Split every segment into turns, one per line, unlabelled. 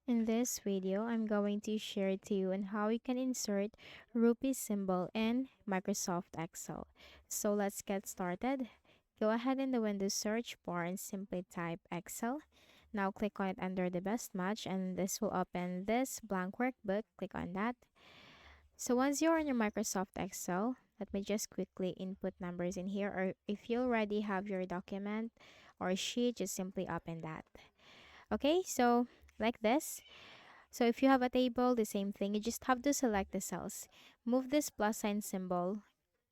In this video, I'm going to share to you on how you can insert Rupee symbol in Microsoft Excel. So let's get started. Go ahead in the Windows search bar and simply type Excel. Now click on it under the best match and this will open this blank workbook. Click on that. So once you're in your Microsoft Excel, let me just quickly input numbers in here, or if you already have your document or sheet, just simply open that. Okay, so like this. So if you have a table, the same thing, you just have to select the cells. Move this plus sign symbol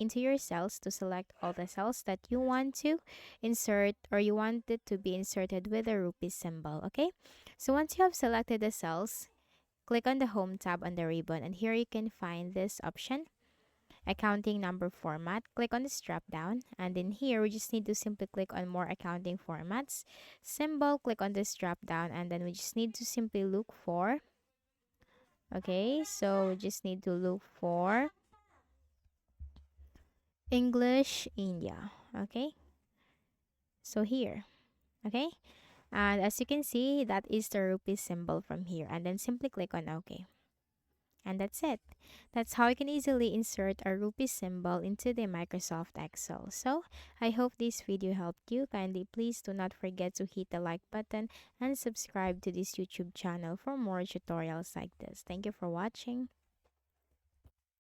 into your cells to select all the cells that you want to insert or you want it to be inserted with the rupee symbol, okay? So once you have selected the cells, click on the home tab on the ribbon and here you can find this option, accounting number format. Click on this drop down and in here we just need to simply click on more accounting formats. Symbol, click on this drop down and then we just need to simply look for, okay, so we just need to look for English India. Okay, so here, okay, and as you can see, that is the rupee symbol from here, and then simply click on OK. And that's it. That's how you can easily insert a rupee symbol into the Microsoft Excel. So I hope this video helped you. Kindly please do not forget to hit the like button and subscribe to this YouTube channel for more tutorials like this. Thank you for watching.